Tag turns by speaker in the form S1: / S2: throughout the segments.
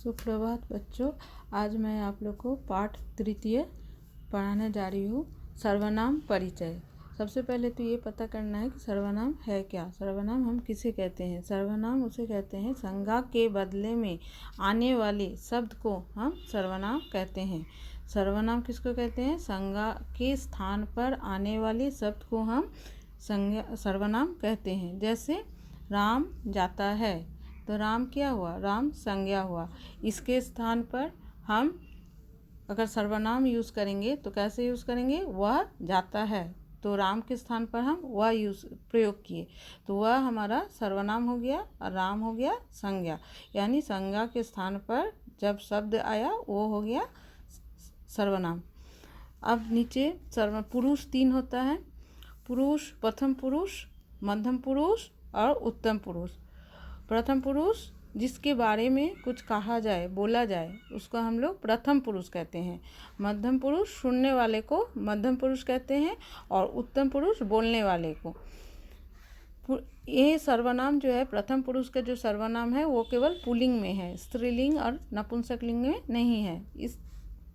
S1: सुप्रभात बच्चों। आज मैं आप लोग को पाठ तृतीय पढ़ाने जा रही हूँ, सर्वनाम परिचय। सबसे पहले तो ये पता करना है कि सर्वनाम है क्या। सर्वनाम हम किसे कहते हैं? सर्वनाम उसे कहते हैं संज्ञा के बदले में आने वाले शब्द को हम सर्वनाम कहते हैं। सर्वनाम किसको कहते हैं? संज्ञा के स्थान पर आने वाले शब्द को हम सर्वनाम कहते हैं। जैसे राम जाता है, तो राम क्या हुआ? राम संज्ञा हुआ। इसके स्थान पर हम अगर सर्वनाम यूज़ करेंगे तो कैसे यूज़ करेंगे? वह जाता है, तो राम के स्थान पर हम वह प्रयोग किए, तो वह हमारा सर्वनाम हो गया और राम हो गया संज्ञा। यानी संज्ञा के स्थान पर जब शब्द आया वो हो गया सर्वनाम। अब नीचे पुरुष 3 होता है। पुरुष, प्रथम पुरुष, मध्यम पुरुष और उत्तम पुरुष। प्रथम पुरुष जिसके बारे में कुछ कहा जाए, बोला जाए, उसको हम लोग प्रथम पुरुष कहते हैं। मध्यम पुरुष सुनने वाले को मध्यम पुरुष कहते हैं और उत्तम पुरुष बोलने वाले को। ये सर्वनाम जो है, प्रथम पुरुष का जो सर्वनाम है वो केवल पुल्लिंग में है, स्त्रीलिंग और नपुंसकलिंग में नहीं है। इस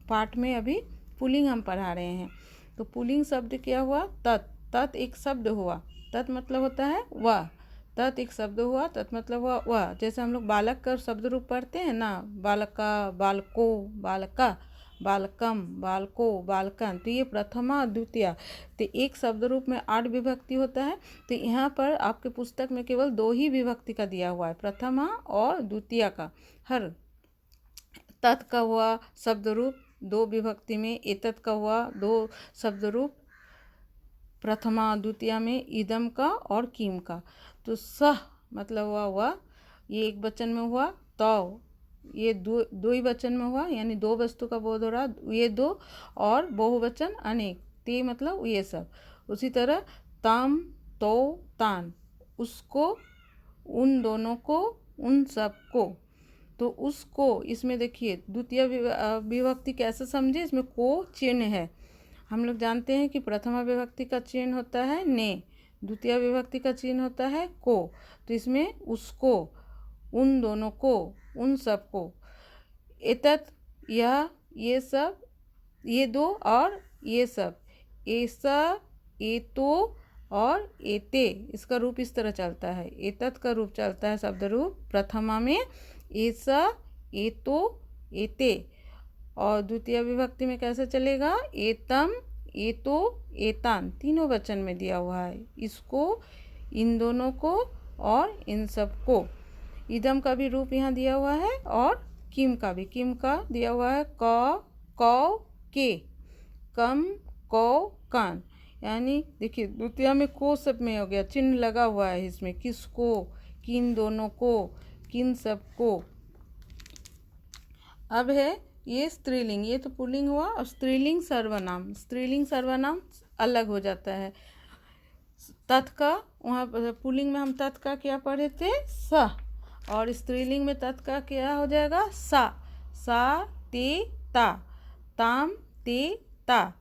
S1: पाठ में अभी पुल्लिंग हम पढ़ा रहे हैं। तो पुल्लिंग शब्द क्या हुआ? तत्। तत् एक शब्द हुआ। तत् मतलब होता है वह। तत् एक शब्द हुआ, तत् मतलब हुआ वह। जैसे हम लोग बालक का शब्द रूप पढ़ते हैं ना, बालका, बालको, बालका, बालकम, बालको, बालकन। तो ये प्रथमा द्वितीय, तो एक शब्द रूप में 8 विभक्ति होता है। तो यहाँ पर आपके पुस्तक में केवल 2 ही विभक्ति का दिया हुआ है, प्रथमा और द्वितीय का। हर तत् का हुआ शब्द रूप 2 विभक्ति में, एतत् का हुआ 2 शब्द रूप प्रथमा द्वितीय में, इदम का और किम का। तो सह मतलब हुआ ये एक वचन में हुआ, तो ये दो ही वचन में हुआ, यानी 2 वस्तु का बोध हो रहा, ये 2, और बहुवचन अनेक, ते मतलब ये सब। उसी तरह ताम, तो, तान, उसको, उन दोनों को, उन सब को। तो उसको, इसमें देखिए द्वितीय विभक्ति कैसे समझे? इसमें को चिन्ह है। हम लोग जानते हैं कि प्रथमा विभक्ति का चिन्ह होता है ने, द्वितीय विभक्ति का चिन्ह होता है को। तो इसमें उसको, उन दोनों को, उन सब को, एतत् यह, ये सब, ये 2 और ये सब, ऐसा, एतो और एते। इसका रूप इस तरह चलता है। एतत् का रूप चलता है शब्द रूप प्रथमा में ऐसा, एतो, एते, और द्वितीय विभक्ति में कैसे चलेगा? एतम, एतो, एतान, तीनों वचन में दिया हुआ है। इसको, इन दोनों को और इन सब को। इदम का भी रूप यहाँ दिया हुआ है और किम का भी। किम का दिया हुआ है क, कौ, के, कम, कौ, कान। यानी देखिए द्वितीय में को सब में हो गया, चिन्ह लगा हुआ है इसमें, किसको, किन दोनों को, किन सब को। अब है ये स्त्रीलिंग, ये तो पुल्लिंग हुआ। और स्त्रीलिंग सर्वनाम, स्त्रीलिंग सर्वनाम अलग हो जाता है। तत् का वहाँ पुल्लिंग में हम तत् का क्या पढ़े थे? स, और स्त्रीलिंग में तत् का क्या हो जाएगा? सा। सा, ते, ता, ताम, ते, ता।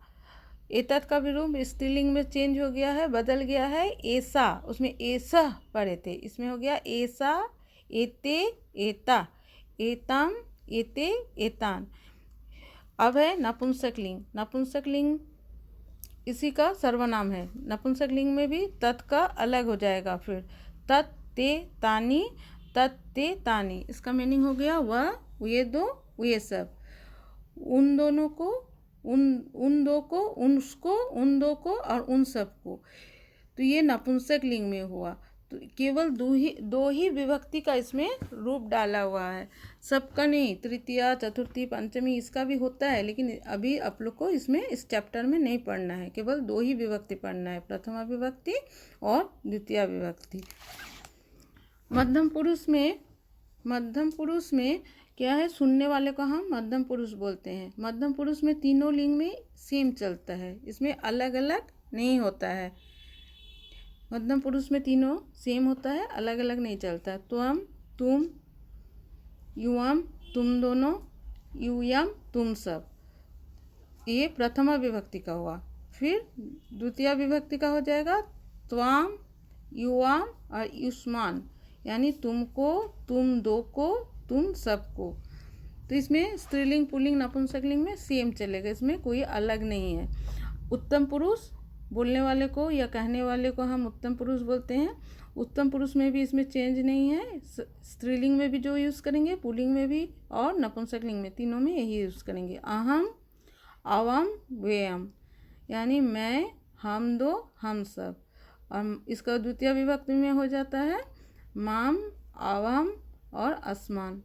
S1: एतत् का भी रूप स्त्रीलिंग में चेंज हो गया है, बदल गया है। ऐसा, उसमें ऐसा पढ़े थे, इसमें हो गया ऐसा, एते, एता, एताम, एते, एतान। अब है नपुंसकलिंग। नपुंसकलिंग इसी का सर्वनाम है। नपुंसकलिंग में भी तत् का अलग हो जाएगा। फिर तत्, ते, तानी, तत्, ते, तानी। इसका मीनिंग हो गया वह, ये 2, ये सब, उन दोनों को, उन 2 को, उसको, उन 2 को और उन सब को। तो ये नपुंसकलिंग में हुआ। तो केवल 2 ही विभक्ति का इसमें रूप डाला हुआ है, सबका नहीं। तृतीया, चतुर्थी, पंचमी इसका भी होता है, लेकिन अभी आप लोग को इसमें इस चैप्टर में नहीं पढ़ना है, केवल 2 ही विभक्ति पढ़ना है, प्रथमा विभक्ति और द्वितीय विभक्ति। मध्यम पुरुष में क्या है? सुनने वाले को हम मध्यम पुरुष बोलते हैं। मध्यम पुरुष में तीनों लिंग में सेम चलता है, इसमें अलग अलग नहीं होता है। मध्यम पुरुष में तीनों सेम होता है, अलग अलग नहीं चलता। त्वम, तुम, युवम, तुम दोनों, यूयम, तुम सब। ये प्रथमा विभक्ति का हुआ। फिर द्वितीय विभक्ति का हो जाएगा त्वाम, युवाम और युष्मान, यानी तुमको, तुम 2 को, तुम सबको। तो इसमें स्त्रीलिंग पुल्लिंग नपुंसकलिंग में सेम चलेगा, इसमें कोई अलग नहीं है। उत्तम पुरुष बोलने वाले को या कहने वाले को हम उत्तम पुरुष बोलते हैं। उत्तम पुरुष में भी इसमें चेंज नहीं है, स्त्रीलिंग में भी जो यूज़ करेंगे, पुल्लिंग में भी और नपुंसकलिंग में, तीनों में यही यूज़ करेंगे। अहम, अवम, वेयम, यानी मैं, हम दो, हम सब। और इसका द्वितीय विभक्ति में हो जाता है माम, अवम और अस्मान,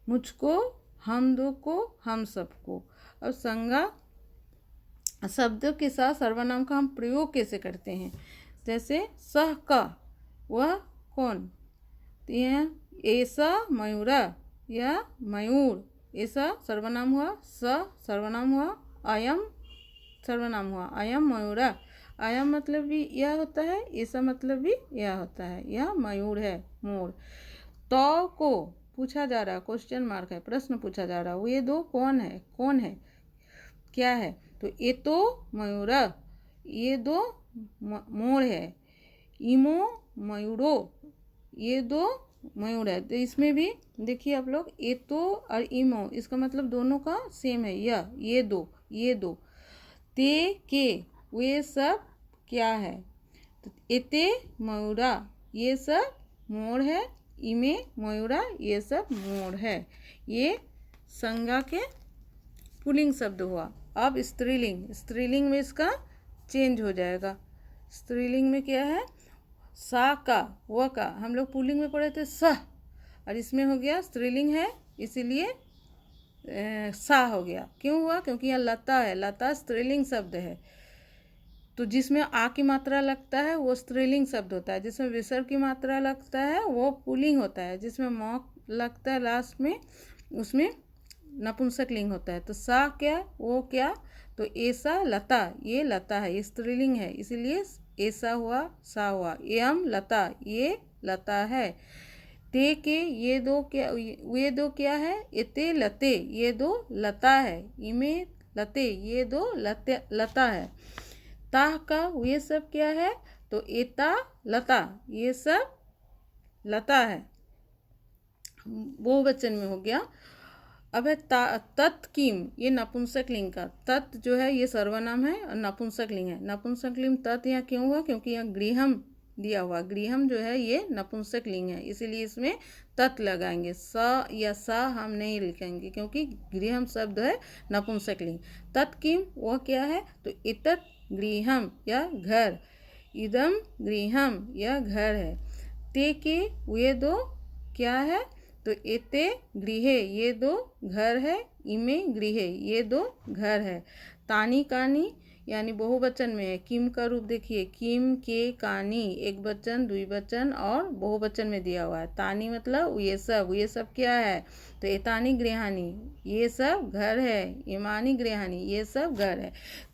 S1: मुझको, हम दो को, हम सबको। अब संज्ञा शब्दों के साथ सर्वनाम का हम प्रयोग कैसे करते हैं, जैसे सह का, वह कौन, तो यह ऐसा मयूरा या मयूर, ऐसा सर्वनाम हुआ, स सर्वनाम हुआ, अयम सर्वनाम हुआ, अयम मयूरा, अयम मतलब भी यह होता है, ऐसा मतलब भी यह होता है, यह मयूर है, मोर। तो को पूछा जा रहा, क्वेश्चन मार्क है, प्रश्न पूछा जा रहा, ये दो कौन है, कौन है, क्या है, तो ये तो मयूरा, ये दो मोर है। इमो मयूरो, ये दो मयूर है। तो इसमें भी देखिए आप लोग, ये तो और इमो, इसका मतलब दोनों का सेम है, यह, ये दो, ये दो। ते के, वे सब क्या है, तो एते मयूरा, ये सब मोर है। इमे मयूरा, ये सब मोर है। ये संज्ञा के पुल्लिंग शब्द हुआ। अब स्त्रीलिंग, स्त्रीलिंग में इसका चेंज हो जाएगा। स्त्रीलिंग में क्या है, सा का, व का, हम लोग पुल्लिंग में पढ़े थे सह, और इसमें हो गया स्त्रीलिंग है, इसीलिए सा हो गया। क्यों हुआ, क्योंकि यह लता है, लता स्त्रीलिंग शब्द है। तो जिसमें आ की मात्रा लगता है वो स्त्रीलिंग शब्द होता है, जिसमें विसर्ग की मात्रा लगता है वो पुल्लिंग होता है, जिसमें म लगता है लास्ट में उसमें नपुंसकलिंग होता है। तो सा क्या, वो क्या, तो ऐसा लता, ये लता है, ये स्त्रीलिंग है, इसीलिए ऐसा हुआ, सा हुआ। एम लता, ये लता है। ते के, ये दो क्या, वे दो क्या है, एते लते, ये दो लता है। इमे लते, ये दो लता है। ताह का, ये सब क्या है, तो एता लता, ये सब लता है, बहुवचन में हो गया। अब है तत्किम, ये नपुंसकलिंग का, तत् जो है ये सर्वनाम है और नपुंसकलिंग है। नपुंसकलिंग तत् यहाँ क्यों हुआ, क्योंकि यहाँ गृहम दिया हुआ, गृहम जो है ये नपुंसकलिंग है, इसीलिए इसमें तत् लगाएंगे। स या सा हम नहीं लिखेंगे, क्योंकि गृहम शब्द है नपुंसकलिंग। तत्किम, वह क्या है, तो एतत् गृहम या घर, इदम गृहम या घर है। ते के, वे दो क्या है, तो एते गृहे, ये दो घर है। इमे गृहे, ये दो घर है। तानी कानी, यानी बहुवचन में है। किम का रूप देखिए, किम के कानी, एक वचन, द्विवचन और बहुवचन में दिया हुआ है। तानी मतलब ये सब क्या है, तो एतानी गृहानी, ये सब घर है। इमानी गृहानी, ये सब घर है।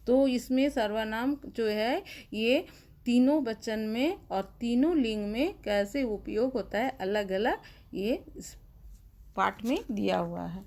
S1: तो इसमें सर्वनाम जो है ये तीनों वचन में और तीनों लिंग में कैसे उपयोग होता है अलग अलग, ये इस पाठ में दिया हुआ है।